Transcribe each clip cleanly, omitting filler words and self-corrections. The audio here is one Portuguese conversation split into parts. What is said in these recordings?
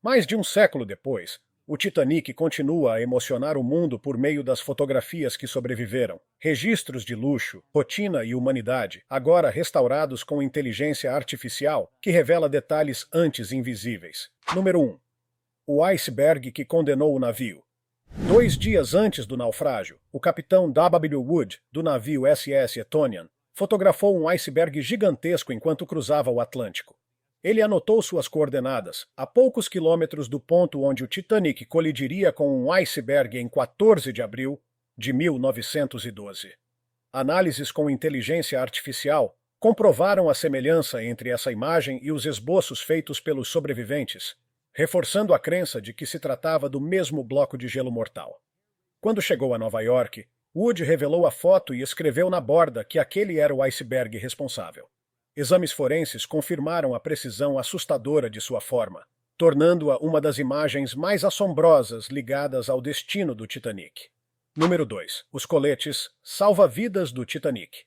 Mais de um século depois, o Titanic continua a emocionar o mundo por meio das fotografias que sobreviveram, registros de luxo, rotina e humanidade, agora restaurados com inteligência artificial que revela detalhes antes invisíveis. Número 1. O iceberg que condenou o navio. 2 dias antes do naufrágio, o capitão W. Wood, do navio SS Etonian, fotografou um iceberg gigantesco enquanto cruzava o Atlântico. Ele anotou suas coordenadas, a poucos quilômetros do ponto onde o Titanic colidiria com um iceberg em 14 de abril de 1912. Análises com inteligência artificial comprovaram a semelhança entre essa imagem e os esboços feitos pelos sobreviventes, reforçando a crença de que se tratava do mesmo bloco de gelo mortal. Quando chegou a Nova York, Wood revelou a foto e escreveu na borda que aquele era o iceberg responsável. Exames forenses confirmaram a precisão assustadora de sua forma, tornando-a uma das imagens mais assombrosas ligadas ao destino do Titanic. Número 2. Os coletes salva-vidas do Titanic.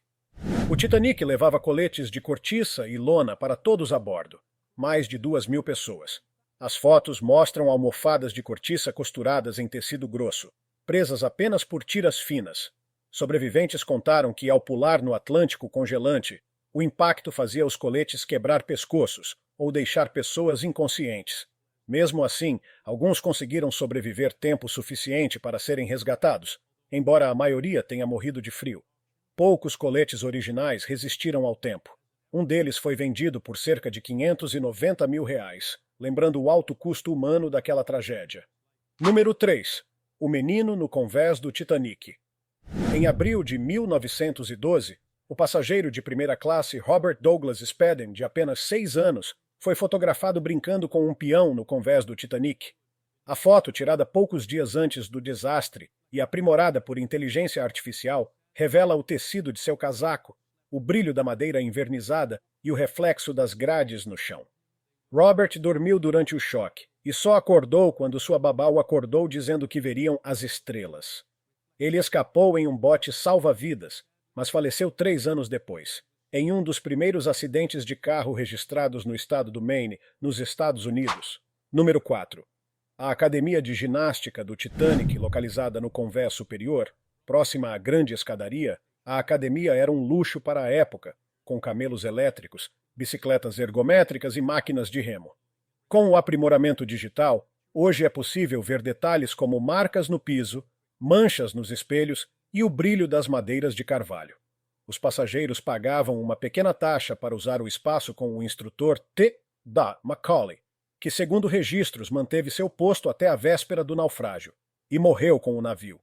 O Titanic levava coletes de cortiça e lona para todos a bordo, mais de 2.000 pessoas. As fotos mostram almofadas de cortiça costuradas em tecido grosso, presas apenas por tiras finas. Sobreviventes contaram que, ao pular no Atlântico congelante, o impacto fazia os coletes quebrar pescoços ou deixar pessoas inconscientes. Mesmo assim, alguns conseguiram sobreviver tempo suficiente para serem resgatados, embora a maioria tenha morrido de frio. Poucos coletes originais resistiram ao tempo. Um deles foi vendido por cerca de R$ 590 mil, lembrando o alto custo humano daquela tragédia. Número 3. O menino no convés do Titanic. Em abril de 1912, o passageiro de primeira classe Robert Douglas Spedden, de apenas 6 anos, foi fotografado brincando com um peão no convés do Titanic. A foto, tirada poucos dias antes do desastre e aprimorada por inteligência artificial, revela o tecido de seu casaco, o brilho da madeira envernizada e o reflexo das grades no chão. Robert dormiu durante o choque e só acordou quando sua babá o acordou dizendo que veriam as estrelas. Ele escapou em um bote salva-vidas, mas faleceu 3 anos depois, em um dos primeiros acidentes de carro registrados no estado do Maine, nos Estados Unidos. Número 4. A Academia de Ginástica do Titanic, localizada no convés superior, próxima à grande escadaria, a academia era um luxo para a época, com camelos elétricos, bicicletas ergométricas e máquinas de remo. Com o aprimoramento digital, hoje é possível ver detalhes como marcas no piso, manchas nos espelhos e o brilho das madeiras de carvalho. Os passageiros pagavam uma pequena taxa para usar o espaço com o instrutor T. Da Macaulay, que, segundo registros, manteve seu posto até a véspera do naufrágio e morreu com o navio.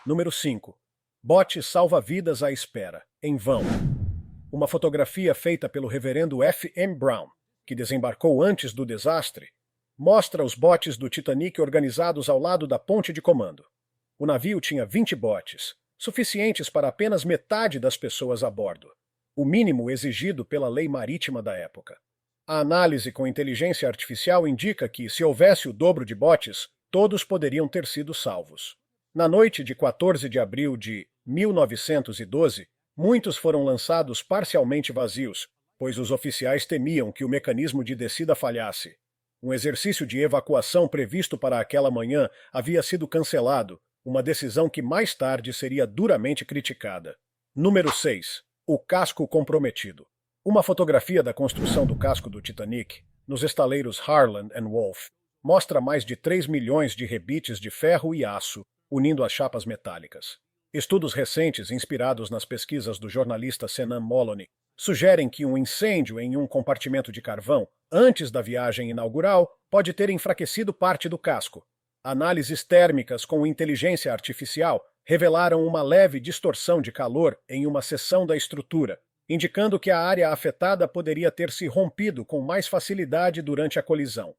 Número 5. Bote salva-vidas à espera, em vão. Uma fotografia feita pelo reverendo F. M. Brown, que desembarcou antes do desastre, mostra os botes do Titanic organizados ao lado da ponte de comando. O navio tinha 20 botes, suficientes para apenas metade das pessoas a bordo, o mínimo exigido pela lei marítima da época. A análise com inteligência artificial indica que, se houvesse o dobro de botes, todos poderiam ter sido salvos. Na noite de 14 de abril de 1912, muitos foram lançados parcialmente vazios, pois os oficiais temiam que o mecanismo de descida falhasse. Um exercício de evacuação previsto para aquela manhã havia sido cancelado, uma decisão que mais tarde seria duramente criticada. Número 6. O casco comprometido. Uma fotografia da construção do casco do Titanic, nos estaleiros Harland and Wolff, mostra mais de 3 milhões de rebites de ferro e aço, unindo as chapas metálicas. Estudos recentes, inspirados nas pesquisas do jornalista Senan Moloney, sugerem que um incêndio em um compartimento de carvão, antes da viagem inaugural, pode ter enfraquecido parte do casco. Análises térmicas com inteligência artificial revelaram uma leve distorção de calor em uma seção da estrutura, indicando que a área afetada poderia ter se rompido com mais facilidade durante a colisão.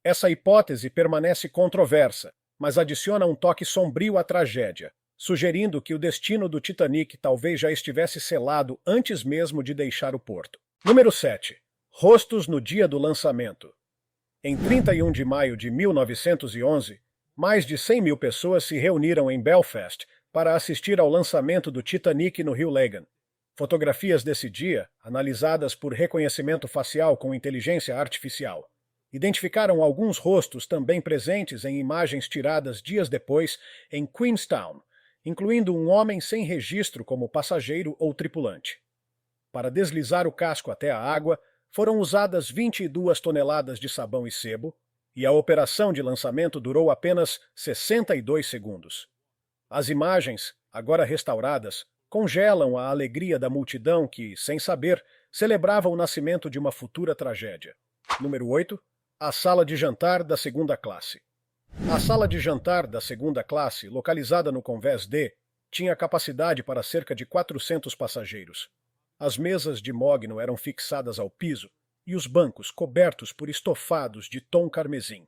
Essa hipótese permanece controversa, mas adiciona um toque sombrio à tragédia, sugerindo que o destino do Titanic talvez já estivesse selado antes mesmo de deixar o porto. Número 7. Rostos no dia do lançamento. Em 31 de maio de 1911, mais de 100 mil pessoas se reuniram em Belfast para assistir ao lançamento do Titanic no rio Lagan. Fotografias desse dia, analisadas por reconhecimento facial com inteligência artificial, identificaram alguns rostos também presentes em imagens tiradas dias depois em Queenstown, incluindo um homem sem registro como passageiro ou tripulante. Para deslizar o casco até a água, foram usadas 22 toneladas de sabão e sebo, e a operação de lançamento durou apenas 62 segundos. As imagens, agora restauradas, congelam a alegria da multidão que, sem saber, celebrava o nascimento de uma futura tragédia. Número 8. A sala de jantar da segunda classe. A sala de jantar da segunda classe, localizada no Convés D, tinha capacidade para cerca de 400 passageiros. As mesas de mogno eram fixadas ao piso e os bancos cobertos por estofados de tom carmesim.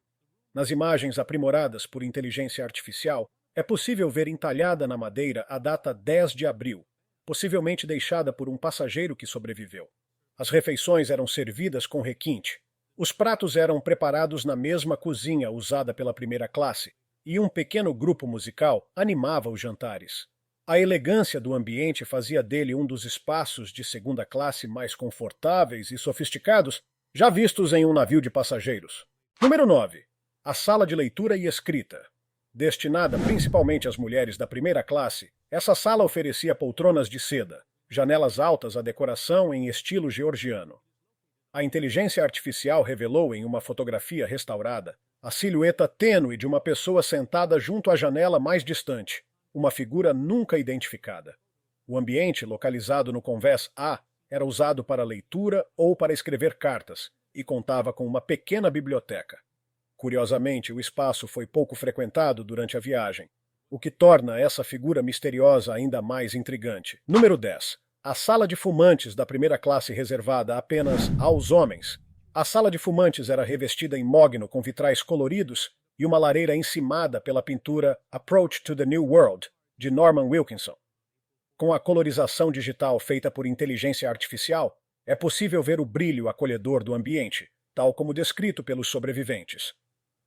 Nas imagens aprimoradas por inteligência artificial, é possível ver entalhada na madeira a data 10 de abril, possivelmente deixada por um passageiro que sobreviveu. As refeições eram servidas com requinte. Os pratos eram preparados na mesma cozinha usada pela primeira classe, e um pequeno grupo musical animava os jantares. A elegância do ambiente fazia dele um dos espaços de segunda classe mais confortáveis e sofisticados já vistos em um navio de passageiros. Número 9. A sala de leitura e escrita. Destinada principalmente às mulheres da primeira classe, essa sala oferecia poltronas de seda, janelas altas à decoração em estilo georgiano. A inteligência artificial revelou em uma fotografia restaurada a silhueta tênue de uma pessoa sentada junto à janela mais distante, uma figura nunca identificada. O ambiente, localizado no Convés A, era usado para leitura ou para escrever cartas e contava com uma pequena biblioteca. Curiosamente, o espaço foi pouco frequentado durante a viagem, o que torna essa figura misteriosa ainda mais intrigante. Número 10. A sala de fumantes da primeira classe reservada apenas aos homens. A sala de fumantes era revestida em mogno com vitrais coloridos e uma lareira encimada pela pintura Approach to the New World, de Norman Wilkinson. Com a colorização digital feita por inteligência artificial, é possível ver o brilho acolhedor do ambiente, tal como descrito pelos sobreviventes.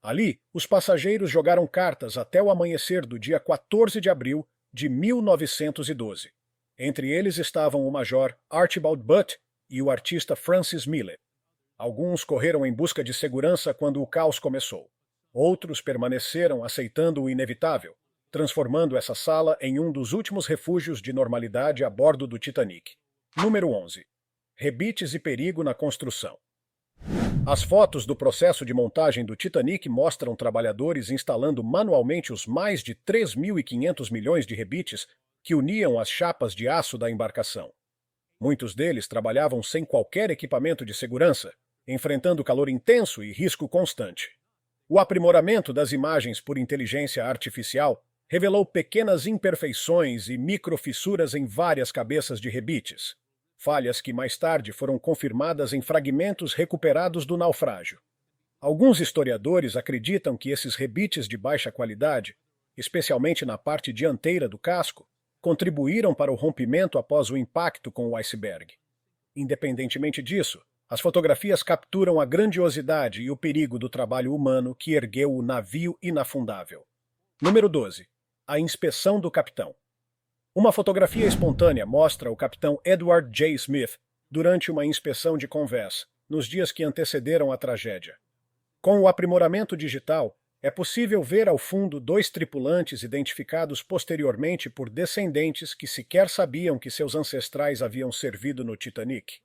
Ali, os passageiros jogaram cartas até o amanhecer do dia 14 de abril de 1912. Entre eles estavam o major Archibald Butt e o artista Francis Millet. Alguns correram em busca de segurança quando o caos começou. Outros permaneceram aceitando o inevitável, transformando essa sala em um dos últimos refúgios de normalidade a bordo do Titanic. Número 11. Rebites e perigo na construção. As fotos do processo de montagem do Titanic mostram trabalhadores instalando manualmente os mais de 3.500 milhões de rebites que uniam as chapas de aço da embarcação. Muitos deles trabalhavam sem qualquer equipamento de segurança, enfrentando calor intenso e risco constante. O aprimoramento das imagens por inteligência artificial revelou pequenas imperfeições e microfissuras em várias cabeças de rebites, falhas que mais tarde foram confirmadas em fragmentos recuperados do naufrágio. Alguns historiadores acreditam que esses rebites de baixa qualidade, especialmente na parte dianteira do casco, contribuíram para o rompimento após o impacto com o iceberg. Independentemente disso, as fotografias capturam a grandiosidade e o perigo do trabalho humano que ergueu o navio inafundável. Número 12. A inspeção do capitão. Uma fotografia espontânea mostra o capitão Edward J. Smith durante uma inspeção de Convés, nos dias que antecederam a tragédia. Com o aprimoramento digital, é possível ver ao fundo 2 tripulantes identificados posteriormente por descendentes que sequer sabiam que seus ancestrais haviam servido no Titanic.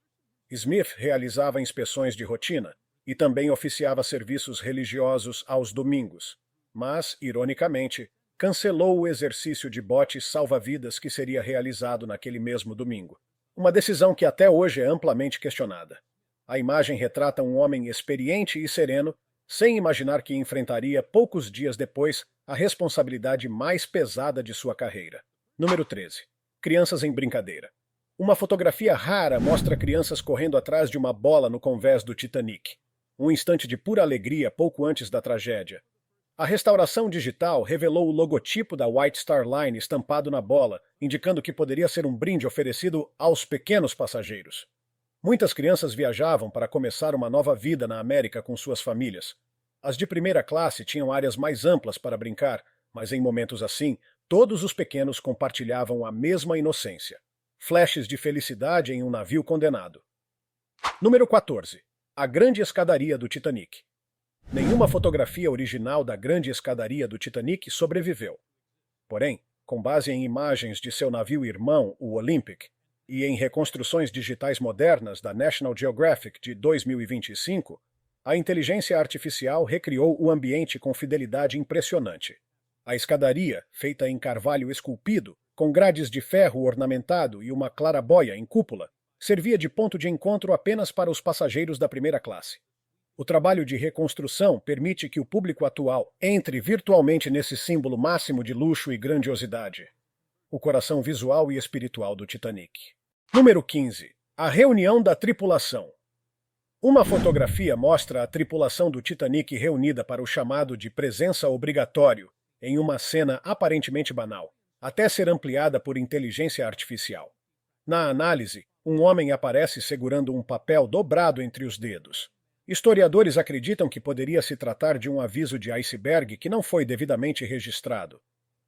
Smith realizava inspeções de rotina e também oficiava serviços religiosos aos domingos, mas, ironicamente, cancelou o exercício de bote salva-vidas que seria realizado naquele mesmo domingo. Uma decisão que até hoje é amplamente questionada. A imagem retrata um homem experiente e sereno, sem imaginar que enfrentaria poucos dias depois a responsabilidade mais pesada de sua carreira. Número 13. Crianças em brincadeira. Uma fotografia rara mostra crianças correndo atrás de uma bola no convés do Titanic. Um instante de pura alegria pouco antes da tragédia. A restauração digital revelou o logotipo da White Star Line estampado na bola, indicando que poderia ser um brinde oferecido aos pequenos passageiros. Muitas crianças viajavam para começar uma nova vida na América com suas famílias. As de primeira classe tinham áreas mais amplas para brincar, mas em momentos assim, todos os pequenos compartilhavam a mesma inocência. Flashes de felicidade em um navio condenado. Número 14. A grande escadaria do Titanic. Nenhuma fotografia original da grande escadaria do Titanic sobreviveu. Porém, com base em imagens de seu navio irmão, o Olympic, e em reconstruções digitais modernas da National Geographic de 2025, a inteligência artificial recriou o ambiente com fidelidade impressionante. A escadaria, feita em carvalho esculpido, com grades de ferro ornamentado e uma claraboia em cúpula, servia de ponto de encontro apenas para os passageiros da primeira classe. O trabalho de reconstrução permite que o público atual entre virtualmente nesse símbolo máximo de luxo e grandiosidade. O coração visual e espiritual do Titanic. Número 15. A reunião da tripulação. Uma fotografia mostra a tripulação do Titanic reunida para o chamado de presença obrigatório em uma cena aparentemente banal, até ser ampliada por inteligência artificial. Na análise, um homem aparece segurando um papel dobrado entre os dedos. Historiadores acreditam que poderia se tratar de um aviso de iceberg que não foi devidamente registrado.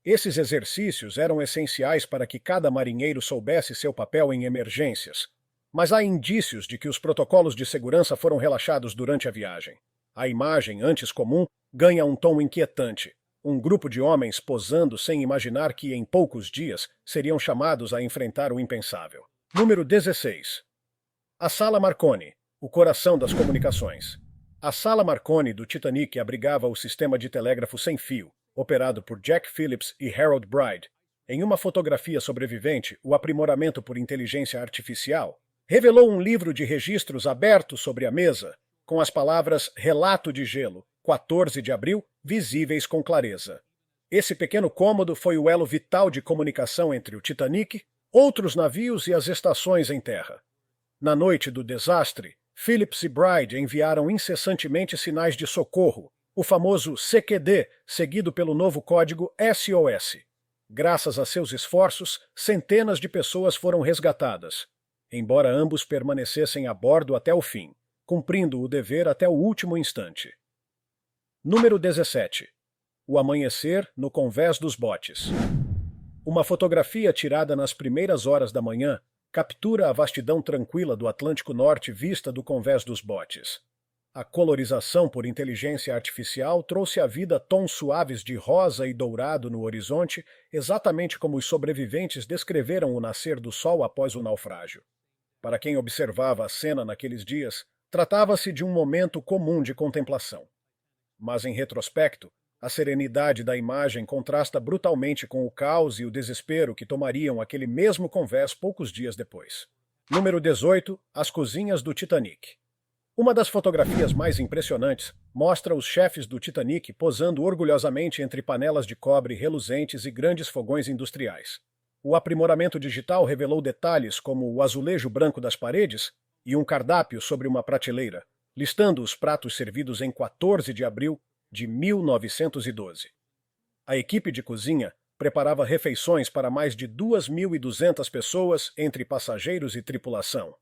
Esses exercícios eram essenciais para que cada marinheiro soubesse seu papel em emergências, mas há indícios de que os protocolos de segurança foram relaxados durante a viagem. A imagem, antes comum, ganha um tom inquietante. Um grupo de homens posando sem imaginar que, em poucos dias, seriam chamados a enfrentar o impensável. Número 16. A Sala Marconi, o coração das comunicações. A Sala Marconi do Titanic abrigava o sistema de telégrafo sem fio, operado por Jack Phillips e Harold Bride. Em uma fotografia sobrevivente, o aprimoramento por inteligência artificial revelou um livro de registros aberto sobre a mesa, com as palavras Relato de Gelo, 14 de abril, visíveis com clareza. Esse pequeno cômodo foi o elo vital de comunicação entre o Titanic, outros navios e as estações em terra. Na noite do desastre, Phillips e Bride enviaram incessantemente sinais de socorro, o famoso CQD, seguido pelo novo código SOS. Graças a seus esforços, centenas de pessoas foram resgatadas, embora ambos permanecessem a bordo até o fim, cumprindo o dever até o último instante. Número 17. O amanhecer no convés dos botes. Uma fotografia tirada nas primeiras horas da manhã captura a vastidão tranquila do Atlântico Norte vista do convés dos botes. A colorização por inteligência artificial trouxe à vida tons suaves de rosa e dourado no horizonte, exatamente como os sobreviventes descreveram o nascer do sol após o naufrágio. Para quem observava a cena naqueles dias, tratava-se de um momento comum de contemplação. Mas, em retrospecto, a serenidade da imagem contrasta brutalmente com o caos e o desespero que tomariam aquele mesmo convés poucos dias depois. Número 18. As cozinhas do Titanic. Uma das fotografias mais impressionantes mostra os chefes do Titanic posando orgulhosamente entre panelas de cobre reluzentes e grandes fogões industriais. O aprimoramento digital revelou detalhes como o azulejo branco das paredes e um cardápio sobre uma prateleira, listando os pratos servidos em 14 de abril de 1912. A equipe de cozinha preparava refeições para mais de 2.200 pessoas entre passageiros e tripulação,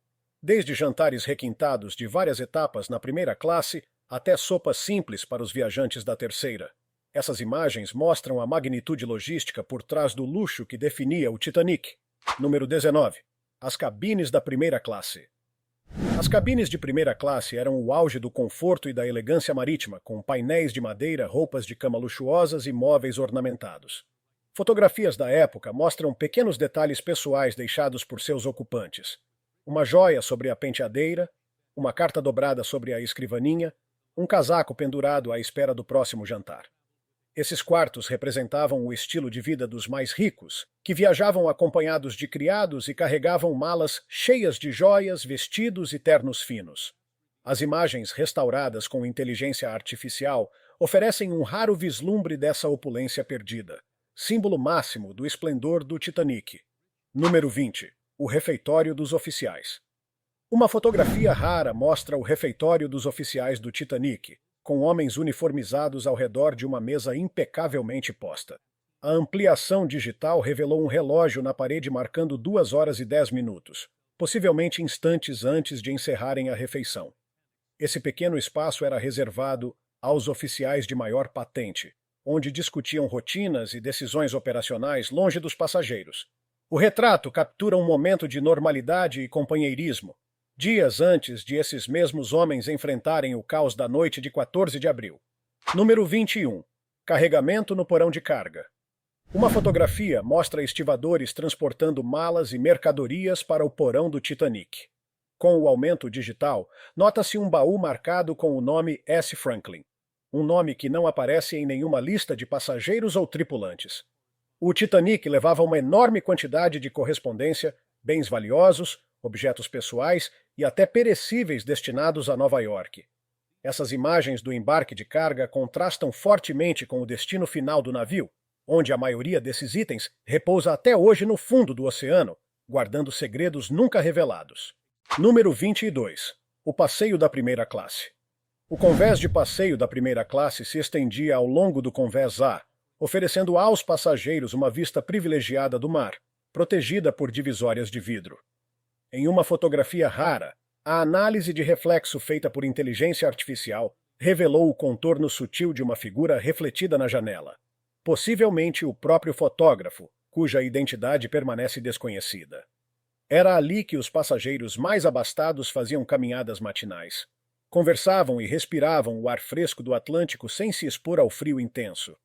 desde jantares requintados de várias etapas na primeira classe até sopas simples para os viajantes da terceira. Essas imagens mostram a magnitude logística por trás do luxo que definia o Titanic. Número 19. As cabines da primeira classe. As cabines de primeira classe eram o auge do conforto e da elegância marítima, com painéis de madeira, roupas de cama luxuosas e móveis ornamentados. Fotografias da época mostram pequenos detalhes pessoais deixados por seus ocupantes. Uma joia sobre a penteadeira, uma carta dobrada sobre a escrivaninha, um casaco pendurado à espera do próximo jantar. Esses quartos representavam o estilo de vida dos mais ricos, que viajavam acompanhados de criados e carregavam malas cheias de joias, vestidos e ternos finos. As imagens restauradas com inteligência artificial oferecem um raro vislumbre dessa opulência perdida, símbolo máximo do esplendor do Titanic. Número 20. O refeitório dos oficiais. Uma fotografia rara mostra o refeitório dos oficiais do Titanic, com homens uniformizados ao redor de uma mesa impecavelmente posta. A ampliação digital revelou um relógio na parede marcando 2 horas e 10 minutos, possivelmente instantes antes de encerrarem a refeição. Esse pequeno espaço era reservado aos oficiais de maior patente, onde discutiam rotinas e decisões operacionais longe dos passageiros. O retrato captura um momento de normalidade e companheirismo, dias antes de esses mesmos homens enfrentarem o caos da noite de 14 de abril. Número 21. Carregamento no porão de carga. Uma fotografia mostra estivadores transportando malas e mercadorias para o porão do Titanic. Com o aumento digital, nota-se um baú marcado com o nome S. Franklin, um nome que não aparece em nenhuma lista de passageiros ou tripulantes. O Titanic levava uma enorme quantidade de correspondência, bens valiosos, objetos pessoais e até perecíveis destinados a Nova York. Essas imagens do embarque de carga contrastam fortemente com o destino final do navio, onde a maioria desses itens repousa até hoje no fundo do oceano, guardando segredos nunca revelados. Número 22. O passeio da primeira classe. O convés de passeio da primeira classe se estendia ao longo do convés A, oferecendo aos passageiros uma vista privilegiada do mar, protegida por divisórias de vidro. Em uma fotografia rara, a análise de reflexo feita por inteligência artificial revelou o contorno sutil de uma figura refletida na janela. Possivelmente o próprio fotógrafo, cuja identidade permanece desconhecida. Era ali que os passageiros mais abastados faziam caminhadas matinais. Conversavam e respiravam o ar fresco do Atlântico sem se expor ao frio intenso.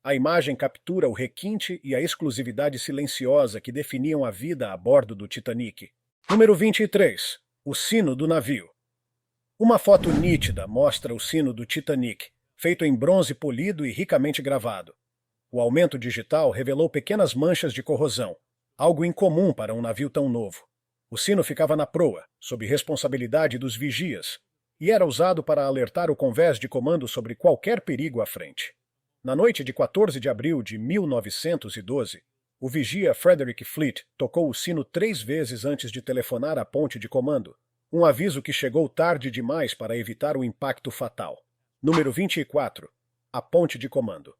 A imagem captura o requinte e a exclusividade silenciosa que definiam a vida a bordo do Titanic. Número 23. O sino do navio. Uma foto nítida mostra o sino do Titanic, feito em bronze polido e ricamente gravado. O aumento digital revelou pequenas manchas de corrosão, algo incomum para um navio tão novo. O sino ficava na proa, sob responsabilidade dos vigias, e era usado para alertar o convés de comando sobre qualquer perigo à frente. Na noite de 14 de abril de 1912, o vigia Frederick Fleet tocou o sino 3 vezes antes de telefonar à ponte de comando, um aviso que chegou tarde demais para evitar o impacto fatal. Número 24. A ponte de comando.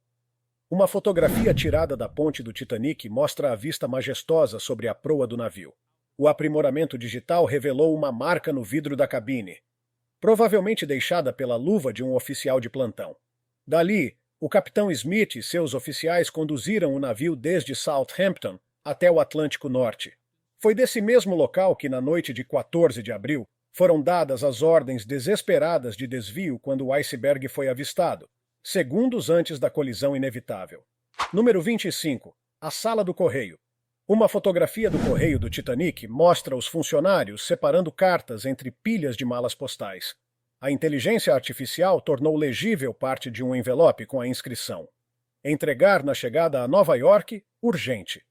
Uma fotografia tirada da ponte do Titanic mostra a vista majestosa sobre a proa do navio. O aprimoramento digital revelou uma marca no vidro da cabine, provavelmente deixada pela luva de um oficial de plantão. Dali, o capitão Smith e seus oficiais conduziram o navio desde Southampton até o Atlântico Norte. Foi desse mesmo local que, na noite de 14 de abril, foram dadas as ordens desesperadas de desvio quando o iceberg foi avistado, segundos antes da colisão inevitável. Número 25. A sala do correio. Uma fotografia do correio do Titanic mostra os funcionários separando cartas entre pilhas de malas postais. A inteligência artificial tornou legível parte de um envelope com a inscrição: entregar na chegada a Nova York, urgente.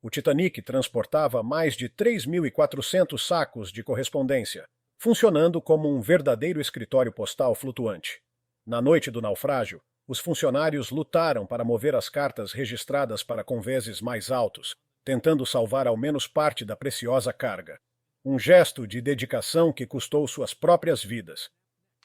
O Titanic transportava mais de 3.400 sacos de correspondência, funcionando como um verdadeiro escritório postal flutuante. Na noite do naufrágio, os funcionários lutaram para mover as cartas registradas para convéses mais altos, tentando salvar ao menos parte da preciosa carga. Um gesto de dedicação que custou suas próprias vidas.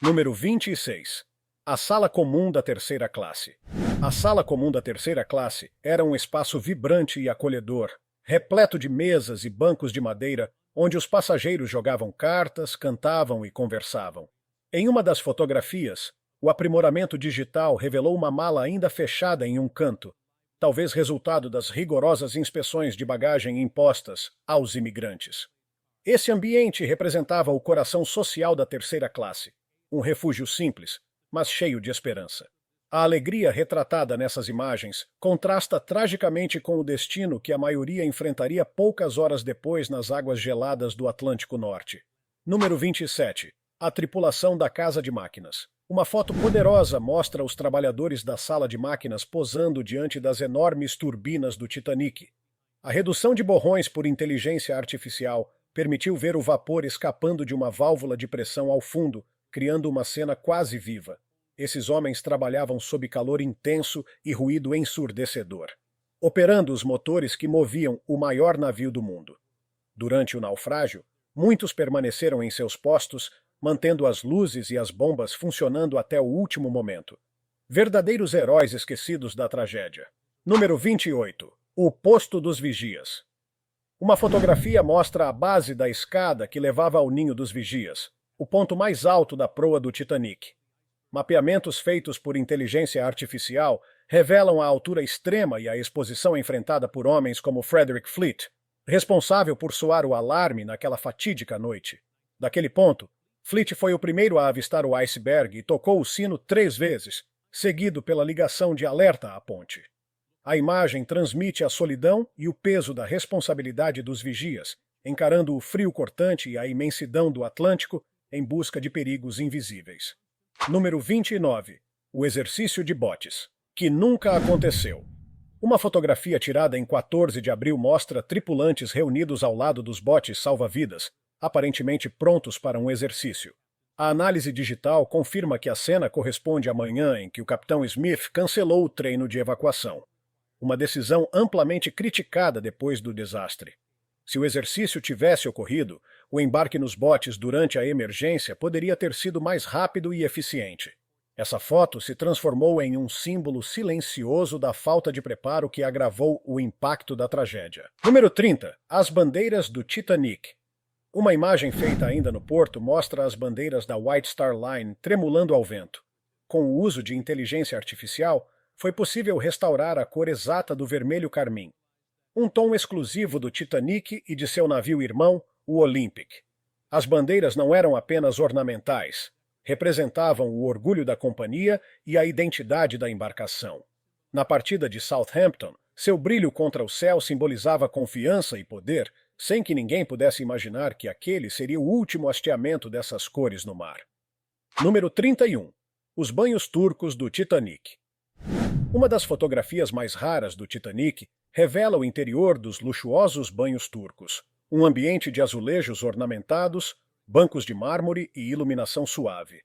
Número 26. A sala comum da terceira classe. A sala comum da terceira classe era um espaço vibrante e acolhedor, repleto de mesas e bancos de madeira, onde os passageiros jogavam cartas, cantavam e conversavam. Em uma das fotografias, o aprimoramento digital revelou uma mala ainda fechada em um canto, talvez resultado das rigorosas inspeções de bagagem impostas aos imigrantes. Esse ambiente representava o coração social da terceira classe, um refúgio simples, mas cheio de esperança. A alegria retratada nessas imagens contrasta tragicamente com o destino que a maioria enfrentaria poucas horas depois nas águas geladas do Atlântico Norte. Número 27. A tripulação da casa de máquinas. Uma foto poderosa mostra os trabalhadores da sala de máquinas posando diante das enormes turbinas do Titanic. A redução de borrões por inteligência artificial permitiu ver o vapor escapando de uma válvula de pressão ao fundo, criando uma cena quase viva. Esses homens trabalhavam sob calor intenso e ruído ensurdecedor, operando os motores que moviam o maior navio do mundo. Durante o naufrágio, muitos permaneceram em seus postos, mantendo as luzes e as bombas funcionando até o último momento. Verdadeiros heróis esquecidos da tragédia. Número 28. O posto dos vigias. Uma fotografia mostra a base da escada que levava ao ninho dos vigias, o ponto mais alto da proa do Titanic. Mapeamentos feitos por inteligência artificial revelam a altura extrema e a exposição enfrentada por homens como Frederick Fleet, responsável por soar o alarme naquela fatídica noite. Daquele ponto, Fleet foi o primeiro a avistar o iceberg e tocou o sino 3 vezes, seguido pela ligação de alerta à ponte. A imagem transmite a solidão e o peso da responsabilidade dos vigias, encarando o frio cortante e a imensidão do Atlântico em busca de perigos invisíveis. Número 29. O exercício de botes, que nunca aconteceu. Uma fotografia tirada em 14 de abril mostra tripulantes reunidos ao lado dos botes salva-vidas, aparentemente prontos para um exercício. A análise digital confirma que a cena corresponde à manhã em que o capitão Smith cancelou o treino de evacuação. Uma decisão amplamente criticada depois do desastre. Se o exercício tivesse ocorrido, o embarque nos botes durante a emergência poderia ter sido mais rápido e eficiente. Essa foto se transformou em um símbolo silencioso da falta de preparo que agravou o impacto da tragédia. Número 30. As bandeiras do Titanic. Uma imagem feita ainda no porto mostra as bandeiras da White Star Line tremulando ao vento. Com o uso de inteligência artificial, foi possível restaurar a cor exata do vermelho carmim, um tom exclusivo do Titanic e de seu navio irmão, o Olympic. As bandeiras não eram apenas ornamentais, representavam o orgulho da companhia e a identidade da embarcação. Na partida de Southampton, seu brilho contra o céu simbolizava confiança e poder, sem que ninguém pudesse imaginar que aquele seria o último hasteamento dessas cores no mar. Número 31. Os banhos turcos do Titanic. Uma das fotografias mais raras do Titanic revela o interior dos luxuosos banhos turcos, um ambiente de azulejos ornamentados, bancos de mármore e iluminação suave.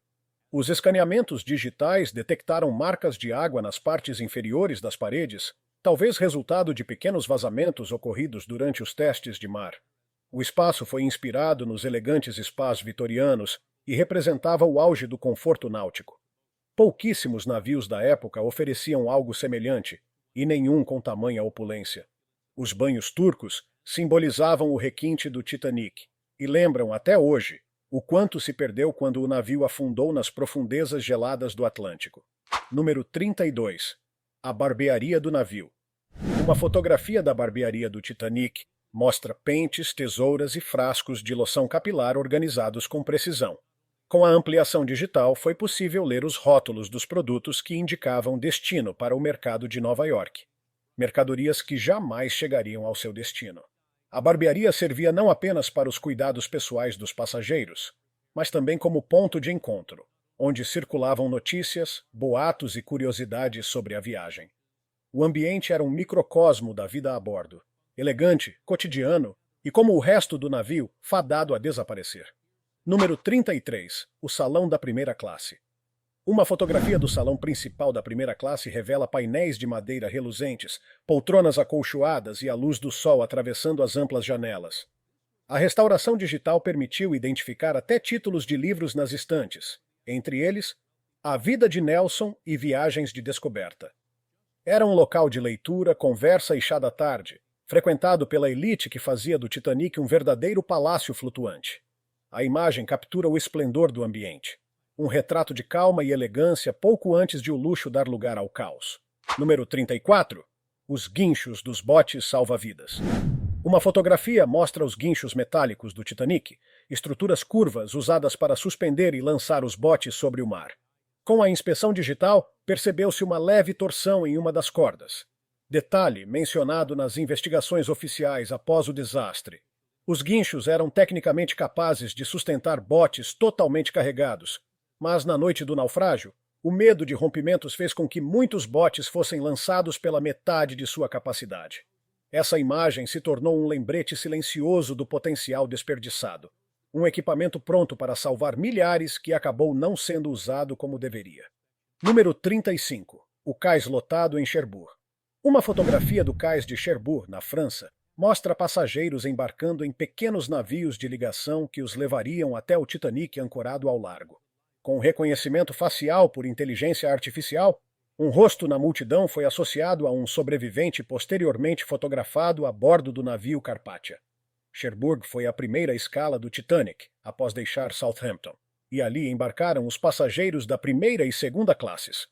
Os escaneamentos digitais detectaram marcas de água nas partes inferiores das paredes, talvez resultado de pequenos vazamentos ocorridos durante os testes de mar. O espaço foi inspirado nos elegantes spas vitorianos e representava o auge do conforto náutico. Pouquíssimos navios da época ofereciam algo semelhante, e nenhum com tamanha opulência. Os banhos turcos simbolizavam o requinte do Titanic, e lembram até hoje o quanto se perdeu quando o navio afundou nas profundezas geladas do Atlântico. Número 32. A barbearia do navio. Uma fotografia da barbearia do Titanic mostra pentes, tesouras e frascos de loção capilar organizados com precisão. Com a ampliação digital, foi possível ler os rótulos dos produtos que indicavam destino para o mercado de Nova York. Mercadorias que jamais chegariam ao seu destino. A barbearia servia não apenas para os cuidados pessoais dos passageiros, mas também como ponto de encontro, onde circulavam notícias, boatos e curiosidades sobre a viagem. O ambiente era um microcosmo da vida a bordo, elegante, cotidiano e, como o resto do navio, fadado a desaparecer. Número 33. O Salão da Primeira Classe. Uma fotografia do salão principal da primeira classe revela painéis de madeira reluzentes, poltronas acolchoadas e a luz do sol atravessando as amplas janelas. A restauração digital permitiu identificar até títulos de livros nas estantes, entre eles, A Vida de Nelson e Viagens de Descoberta. Era um local de leitura, conversa e chá da tarde, frequentado pela elite que fazia do Titanic um verdadeiro palácio flutuante. A imagem captura o esplendor do ambiente. Um retrato de calma e elegância pouco antes de o luxo dar lugar ao caos. Número 34. Os guinchos dos botes salva-vidas. Uma fotografia mostra os guinchos metálicos do Titanic, estruturas curvas usadas para suspender e lançar os botes sobre o mar. Com a inspeção digital, percebeu-se uma leve torção em uma das cordas. Detalhe mencionado nas investigações oficiais após o desastre. Os guinchos eram tecnicamente capazes de sustentar botes totalmente carregados, mas na noite do naufrágio, o medo de rompimentos fez com que muitos botes fossem lançados pela metade de sua capacidade. Essa imagem se tornou um lembrete silencioso do potencial desperdiçado, um equipamento pronto para salvar milhares que acabou não sendo usado como deveria. Número 35. O cais lotado em Cherbourg. Uma fotografia do cais de Cherbourg, na França, mostra passageiros embarcando em pequenos navios de ligação que os levariam até o Titanic ancorado ao largo. Com reconhecimento facial por inteligência artificial, um rosto na multidão foi associado a um sobrevivente posteriormente fotografado a bordo do navio Carpathia. Cherbourg foi a primeira escala do Titanic, após deixar Southampton, e ali embarcaram os passageiros da primeira e segunda classes.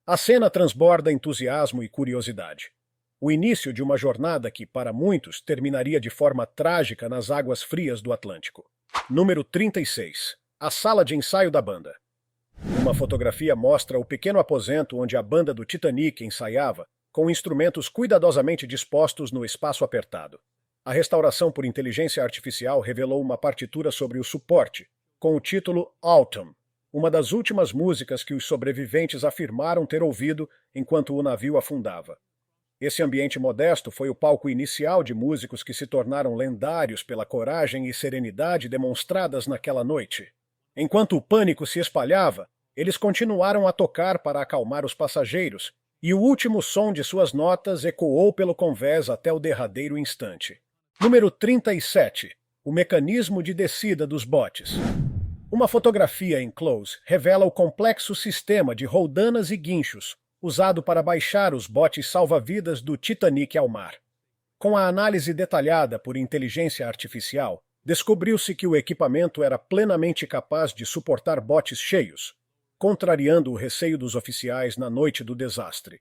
A cena transborda entusiasmo e curiosidade. O início de uma jornada que, para muitos, terminaria de forma trágica nas águas frias do Atlântico. Número 36. A sala de ensaio da banda. Uma fotografia mostra o pequeno aposento onde a banda do Titanic ensaiava, com instrumentos cuidadosamente dispostos no espaço apertado. A restauração por inteligência artificial revelou uma partitura sobre o suporte, com o título Autumn, uma das últimas músicas que os sobreviventes afirmaram ter ouvido enquanto o navio afundava. Esse ambiente modesto foi o palco inicial de músicos que se tornaram lendários pela coragem e serenidade demonstradas naquela noite. Enquanto o pânico se espalhava, eles continuaram a tocar para acalmar os passageiros, e o último som de suas notas ecoou pelo convés até o derradeiro instante. Número 37. O mecanismo de descida dos botes. Uma fotografia em close revela o complexo sistema de roldanas e guinchos usado para baixar os botes salva-vidas do Titanic ao mar. Com a análise detalhada por inteligência artificial, descobriu-se que o equipamento era plenamente capaz de suportar botes cheios, contrariando o receio dos oficiais na noite do desastre.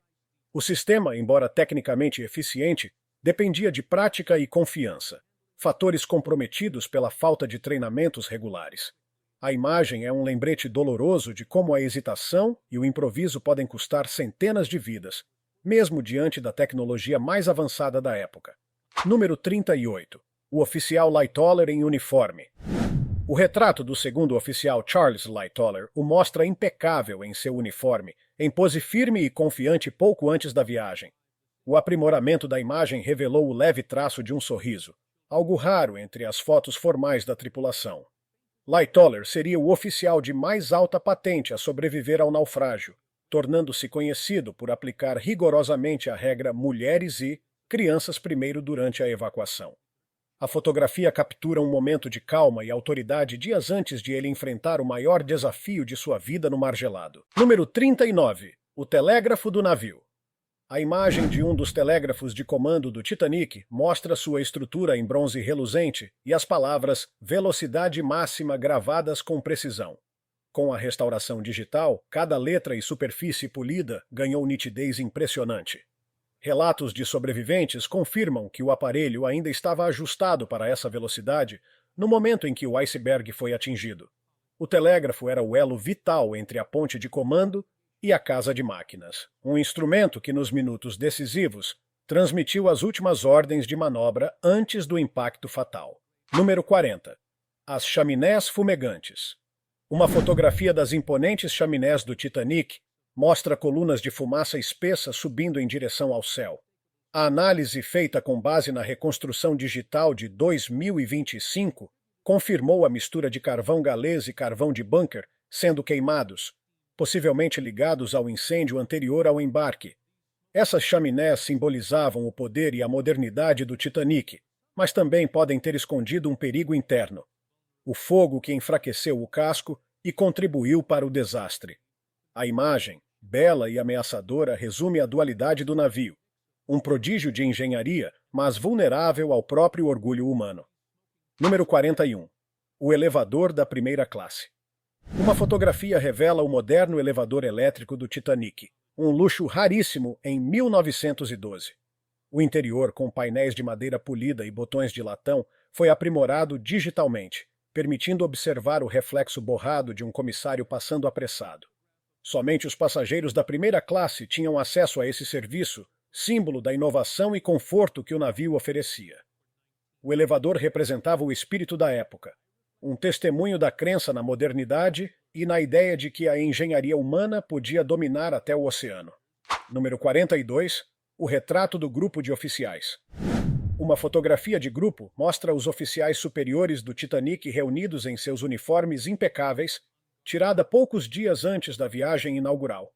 O sistema, embora tecnicamente eficiente, dependia de prática e confiança, fatores comprometidos pela falta de treinamentos regulares. A imagem é um lembrete doloroso de como a hesitação e o improviso podem custar centenas de vidas, mesmo diante da tecnologia mais avançada da época. Número 38. O oficial Lightoller em uniforme. O retrato do segundo oficial Charles Lightoller o mostra impecável em seu uniforme, em pose firme e confiante pouco antes da viagem. O aprimoramento da imagem revelou o leve traço de um sorriso, algo raro entre as fotos formais da tripulação. Lightoller seria o oficial de mais alta patente a sobreviver ao naufrágio, tornando-se conhecido por aplicar rigorosamente a regra mulheres e crianças primeiro durante a evacuação. A fotografia captura um momento de calma e autoridade dias antes de ele enfrentar o maior desafio de sua vida no mar gelado. Número 39. O telégrafo do navio. A imagem de um dos telégrafos de comando do Titanic mostra sua estrutura em bronze reluzente e as palavras velocidade máxima gravadas com precisão. Com a restauração digital, cada letra e superfície polida ganhou nitidez impressionante. Relatos de sobreviventes confirmam que o aparelho ainda estava ajustado para essa velocidade no momento em que o iceberg foi atingido. O telégrafo era o elo vital entre a ponte de comando e a casa de máquinas, um instrumento que, nos minutos decisivos, transmitiu as últimas ordens de manobra antes do impacto fatal. Número 40. As chaminés fumegantes. Uma fotografia das imponentes chaminés do Titanic mostra colunas de fumaça espessa subindo em direção ao céu. A análise feita com base na reconstrução digital de 2025 confirmou a mistura de carvão galês e carvão de bunker sendo queimados, possivelmente ligados ao incêndio anterior ao embarque. Essas chaminés simbolizavam o poder e a modernidade do Titanic, mas também podem ter escondido um perigo interno: o fogo que enfraqueceu o casco e contribuiu para o desastre. A imagem, bela e ameaçadora, resume a dualidade do navio, um prodígio de engenharia, mas vulnerável ao próprio orgulho humano. Número 41. O elevador da primeira classe. Uma fotografia revela o moderno elevador elétrico do Titanic, um luxo raríssimo em 1912. O interior, com painéis de madeira polida e botões de latão, foi aprimorado digitalmente, permitindo observar o reflexo borrado de um comissário passando apressado. Somente os passageiros da primeira classe tinham acesso a esse serviço, símbolo da inovação e conforto que o navio oferecia. O elevador representava o espírito da época, um testemunho da crença na modernidade e na ideia de que a engenharia humana podia dominar até o oceano. Número 42. O retrato do grupo de oficiais. Uma fotografia de grupo mostra os oficiais superiores do Titanic reunidos em seus uniformes impecáveis, tirada poucos dias antes da viagem inaugural.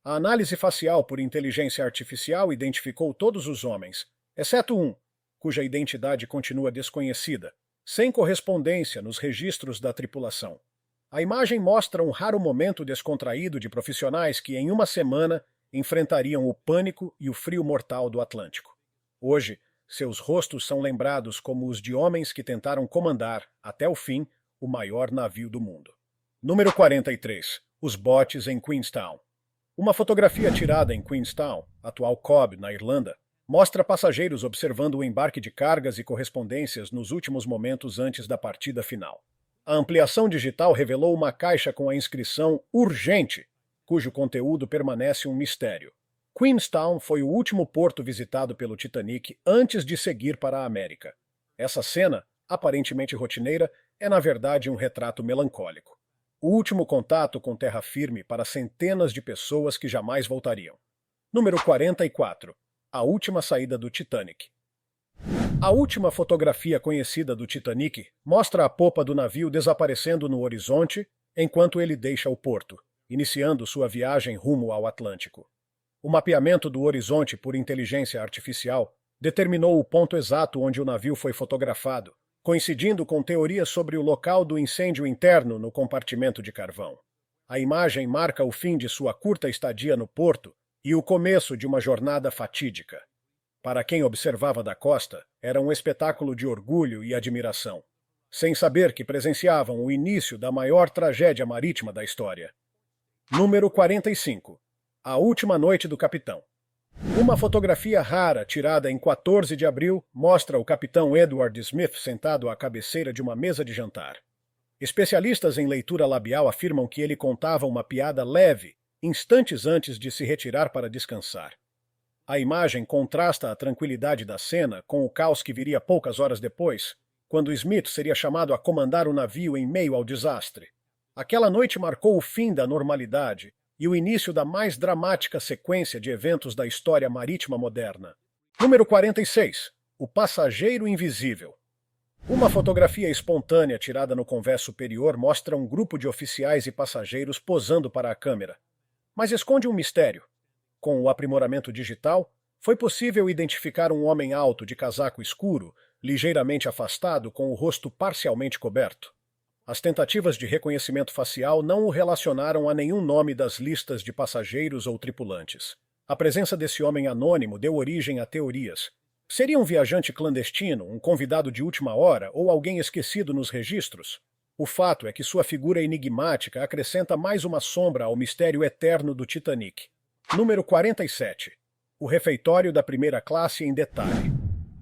A análise facial por inteligência artificial identificou todos os homens, exceto um, cuja identidade continua desconhecida, sem correspondência nos registros da tripulação. A imagem mostra um raro momento descontraído de profissionais que, em uma semana, enfrentariam o pânico e o frio mortal do Atlântico. Hoje, seus rostos são lembrados como os de homens que tentaram comandar, até o fim, o maior navio do mundo. Número 43. Os botes em Queenstown. Uma fotografia tirada em Queenstown, atual Cobb, na Irlanda, mostra passageiros observando o embarque de cargas e correspondências nos últimos momentos antes da partida final. A ampliação digital revelou uma caixa com a inscrição Urgente, cujo conteúdo permanece um mistério. Queenstown foi o último porto visitado pelo Titanic antes de seguir para a América. Essa cena, aparentemente rotineira, é na verdade um retrato melancólico. O último contato com terra firme para centenas de pessoas que jamais voltariam. Número 44. A última saída do Titanic. A última fotografia conhecida do Titanic mostra a popa do navio desaparecendo no horizonte enquanto ele deixa o porto, iniciando sua viagem rumo ao Atlântico. O mapeamento do horizonte por inteligência artificial determinou o ponto exato onde o navio foi fotografado, coincidindo com teorias sobre o local do incêndio interno no compartimento de carvão. A imagem marca o fim de sua curta estadia no porto e o começo de uma jornada fatídica. Para quem observava da costa, era um espetáculo de orgulho e admiração, sem saber que presenciavam o início da maior tragédia marítima da história. Número 45. A última noite do capitão. Uma fotografia rara tirada em 14 de abril mostra o capitão Edward Smith sentado à cabeceira de uma mesa de jantar. Especialistas em leitura labial afirmam que ele contava uma piada leve instantes antes de se retirar para descansar. A imagem contrasta a tranquilidade da cena com o caos que viria poucas horas depois, quando Smith seria chamado a comandar o navio em meio ao desastre. Aquela noite marcou o fim da normalidade e o início da mais dramática sequência de eventos da história marítima moderna. Número 46. O passageiro invisível. Uma fotografia espontânea tirada no convés superior mostra um grupo de oficiais e passageiros posando para a câmera. Mas esconde um mistério. Com o aprimoramento digital, foi possível identificar um homem alto de casaco escuro, ligeiramente afastado, com o rosto parcialmente coberto. As tentativas de reconhecimento facial não o relacionaram a nenhum nome das listas de passageiros ou tripulantes. A presença desse homem anônimo deu origem a teorias. Seria um viajante clandestino, um convidado de última hora ou alguém esquecido nos registros? O fato é que sua figura enigmática acrescenta mais uma sombra ao mistério eterno do Titanic. Número 47. O refeitório da primeira classe em detalhe.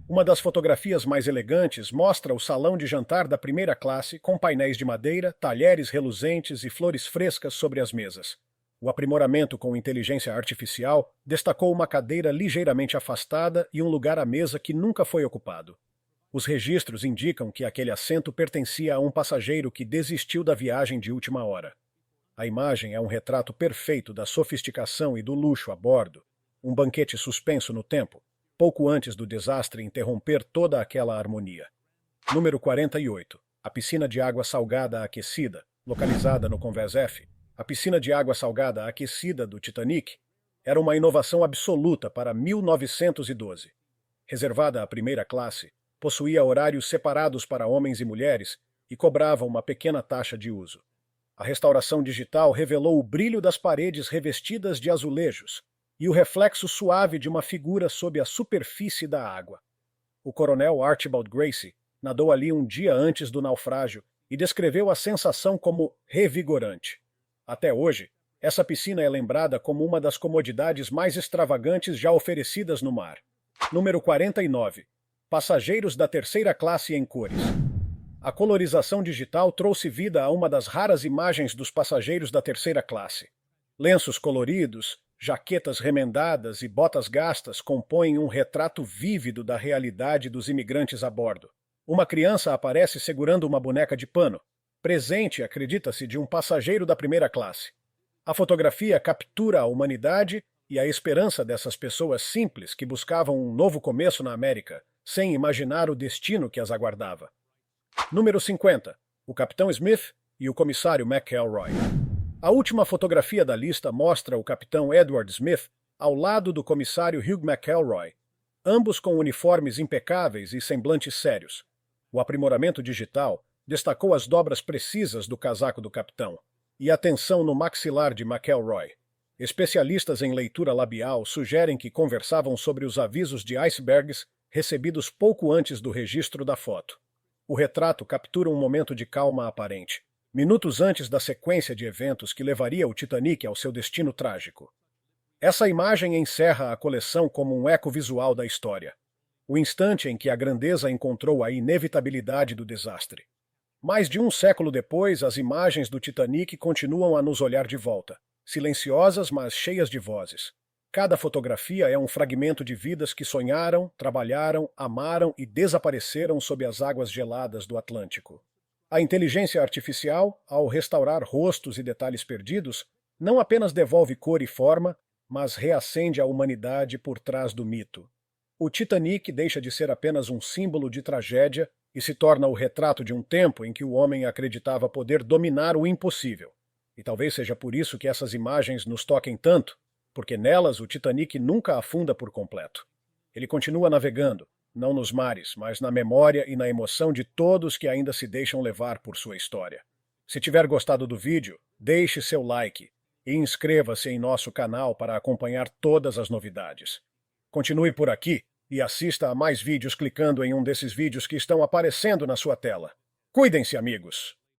Uma das fotografias mais elegantes mostra o salão de jantar da primeira classe com painéis de madeira, talheres reluzentes e flores frescas sobre as mesas. O aprimoramento com inteligência artificial destacou uma cadeira ligeiramente afastada e um lugar à mesa que nunca foi ocupado. Os registros indicam que aquele assento pertencia a um passageiro que desistiu da viagem de última hora. A imagem é um retrato perfeito da sofisticação e do luxo a bordo, um banquete suspenso no tempo, pouco antes do desastre interromper toda aquela harmonia. Número 48. A piscina de água salgada aquecida, localizada no convés F. A piscina de água salgada aquecida do Titanic era uma inovação absoluta para 1912. Reservada à primeira classe, possuía horários separados para homens e mulheres e cobrava uma pequena taxa de uso. A restauração digital revelou o brilho das paredes revestidas de azulejos e o reflexo suave de uma figura sob a superfície da água. O coronel Archibald Gracie nadou ali um dia antes do naufrágio e descreveu a sensação como revigorante. Até hoje, essa piscina é lembrada como uma das comodidades mais extravagantes já oferecidas no mar. Número 49. Passageiros da terceira classe em cores. A colorização digital trouxe vida a uma das raras imagens dos passageiros da terceira classe. Lenços coloridos, jaquetas remendadas e botas gastas compõem um retrato vívido da realidade dos imigrantes a bordo. Uma criança aparece segurando uma boneca de pano, presente, acredita-se, de um passageiro da primeira classe. A fotografia captura a humanidade e a esperança dessas pessoas simples que buscavam um novo começo na América, sem imaginar o destino que as aguardava. Número 50. O Capitão Smith e o Comissário McElroy. A última fotografia da lista mostra o Capitão Edward Smith ao lado do Comissário Hugh McElroy, ambos com uniformes impecáveis e semblantes sérios. O aprimoramento digital destacou as dobras precisas do casaco do capitão e a tensão no maxilar de McElroy. Especialistas em leitura labial sugerem que conversavam sobre os avisos de icebergs recebidos pouco antes do registro da foto. O retrato captura um momento de calma aparente, minutos antes da sequência de eventos que levaria o Titanic ao seu destino trágico. Essa imagem encerra a coleção como um eco visual da história. O instante em que a grandeza encontrou a inevitabilidade do desastre. Mais de um século depois, as imagens do Titanic continuam a nos olhar de volta, silenciosas, mas cheias de vozes. Cada fotografia é um fragmento de vidas que sonharam, trabalharam, amaram e desapareceram sob as águas geladas do Atlântico. A inteligência artificial, ao restaurar rostos e detalhes perdidos, não apenas devolve cor e forma, mas reacende a humanidade por trás do mito. O Titanic deixa de ser apenas um símbolo de tragédia e se torna o retrato de um tempo em que o homem acreditava poder dominar o impossível. E talvez seja por isso que essas imagens nos toquem tanto, porque nelas o Titanic nunca afunda por completo. Ele continua navegando, não nos mares, mas na memória e na emoção de todos que ainda se deixam levar por sua história. Se tiver gostado do vídeo, deixe seu like e inscreva-se em nosso canal para acompanhar todas as novidades. Continue por aqui e assista a mais vídeos clicando em um desses vídeos que estão aparecendo na sua tela. Cuidem-se, amigos!